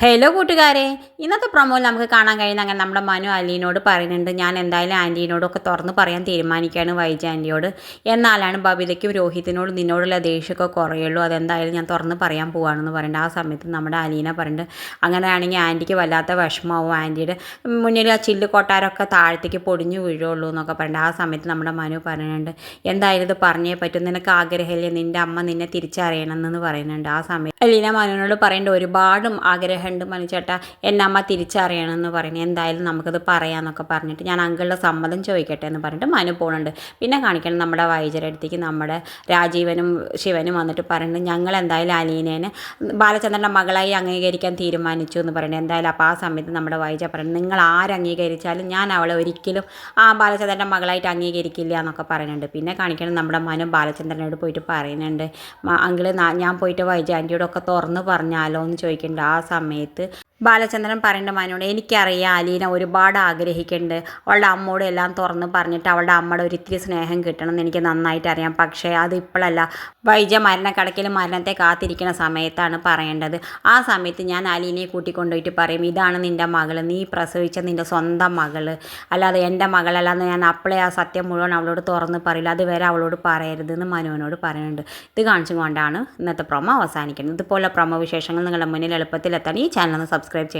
Hello കൂട്ടുകാരെ, ഇന്നത്തെ പ്രൊമോയിൽ നമുക്ക് കാണാൻ കഴിയുന്ന അങ്ങനെ നമ്മുടെ മനു അലീനോട് പറയുന്നുണ്ട്, ഞാൻ എന്തായാലും ആൻറ്റീനോടൊക്കെ തുറന്ന് പറയാൻ തീരുമാനിക്കുകയാണ് വൈജ ആൻറ്റിയോട്. എന്നാലാണ് ബബിതയ്ക്കും രോഹിത്തിനോട് നിന്നോടുള്ള ദേഷ്യമൊക്കെ കുറയുള്ളൂ, അതെന്തായാലും ഞാൻ തുറന്ന് പറയാൻ പോവാണെന്ന് പറയുന്നുണ്ട്. ആ സമയത്ത് നമ്മുടെ അലീന പറയുന്നുണ്ട്, അങ്ങനെയാണെങ്കിൽ ആൻറ്റിക്ക് വല്ലാത്ത വിഷമമാവും, ആൻറ്റിയുടെ മുന്നിൽ ആ ചില്ല് കൊട്ടാരമൊക്കെ താഴത്തേക്ക് പൊടിഞ്ഞു വീഴുള്ളൂ എന്നൊക്കെ പറയുന്നുണ്ട്. ആ സമയത്ത് നമ്മുടെ മനു പറയുന്നുണ്ട്, എന്തായാലും ഇത് പറഞ്ഞേ പറ്റും, നിനക്ക് ആഗ്രഹമില്ലേ നിൻ്റെ അമ്മ നിന്നെ തിരിച്ചറിയണമെന്ന് പറയുന്നുണ്ട്. ആ സമയത്ത് അലീന മനുവിനോട് പറയേണ്ട ഒരുപാട് ആഗ്രഹമുണ്ട് മനുചേട്ടാ, എന്നെ അമ്മ തിരിച്ചറിയണമെന്ന് പറയുന്നത്, എന്തായാലും നമുക്കത് പറയാമെന്നൊക്കെ പറഞ്ഞിട്ട് ഞാൻ അങ്കിളുടെ സമ്മതം ചോദിക്കട്ടെ എന്ന് പറഞ്ഞിട്ട് മനു പോകുന്നുണ്ട്. പിന്നെ കാണിക്കണം നമ്മുടെ വൈജയുടെ അടുത്തേക്ക് നമ്മുടെ രാജീവനും ശിവനും വന്നിട്ട് പറയുന്നുണ്ട്, ഞങ്ങൾ എന്തായാലും അലീനേനെ ബാലചന്ദ്രൻ്റെ മകളായി അംഗീകരിക്കാൻ തീരുമാനിച്ചു എന്ന് പറയുന്നത്. എന്തായാലും അപ്പോൾ ആ സമയത്ത് നമ്മുടെ വൈജ പറയുന്നത്, നിങ്ങൾ ആരംഗീകരിച്ചാലും ഞാൻ അവളെ ഒരിക്കലും ആ ബാലചന്ദ്രൻ്റെ മകളായിട്ട് അംഗീകരിക്കില്ല എന്നൊക്കെ പറയുന്നുണ്ട്. പിന്നെ കാണിക്കണം നമ്മുടെ മനു ബാലചന്ദ്രനോട് പോയിട്ട് പറയുന്നുണ്ട്, അങ്കിള് ഞാൻ പോയിട്ട് വൈജ ആൻറ്റിയോടൊക്കെ തുറന്ന് പറഞ്ഞാലോ എന്ന് ചോദിക്കുന്നുണ്ട്. ആ സമയത്ത് ബാലചന്ദ്രൻ പറയേണ്ട മനോട്, എനിക്കറിയാം അലീന ഒരുപാട് ആഗ്രഹിക്കുന്നുണ്ട്, അവളുടെ അമ്മോട് എല്ലാം തുറന്ന് പറഞ്ഞിട്ട് അവളുടെ അമ്മയുടെ ഒരിത്തിരി സ്നേഹം കിട്ടണം എന്ന് എനിക്ക് നന്നായിട്ട് അറിയാം, പക്ഷേ അത് ഇപ്പോഴല്ല, വൈജ മരണക്കടക്കിൽ മരണത്തെ കാത്തിരിക്കുന്ന സമയത്താണ് പറയേണ്ടത്. ആ സമയത്ത് ഞാൻ അലീനയെ കൂട്ടിക്കൊണ്ടുപോയിട്ട് പറയും, ഇതാണ് നിൻ്റെ മകൾ, നീ പ്രസവിച്ച നിൻ്റെ സ്വന്തം മകൾ, അല്ലാതെ എൻ്റെ മകളല്ലാന്ന് ഞാൻ അപ്പോഴേ ആ സത്യം മുഴുവൻ അവളോട് തുറന്ന് പറയില്ല, അതുവരെ അവളോട് പറയരുതെന്ന് മനുവിനോട് പറയുന്നുണ്ട്. ഇത് കാണിച്ചുകൊണ്ടാണ് ഇന്നത്തെ പ്രൊമോ അവസാനിക്കുന്നത്. ഇതുപോലെ പ്രൊമോ വിശേഷങ്ങൾ നിങ്ങളുടെ മുന്നിൽ എളുപ്പത്തിലെത്താൻ ഈ ചാനൽ ഒന്ന് സബ്സ്ക്രൈബ് ചെയ്യുക.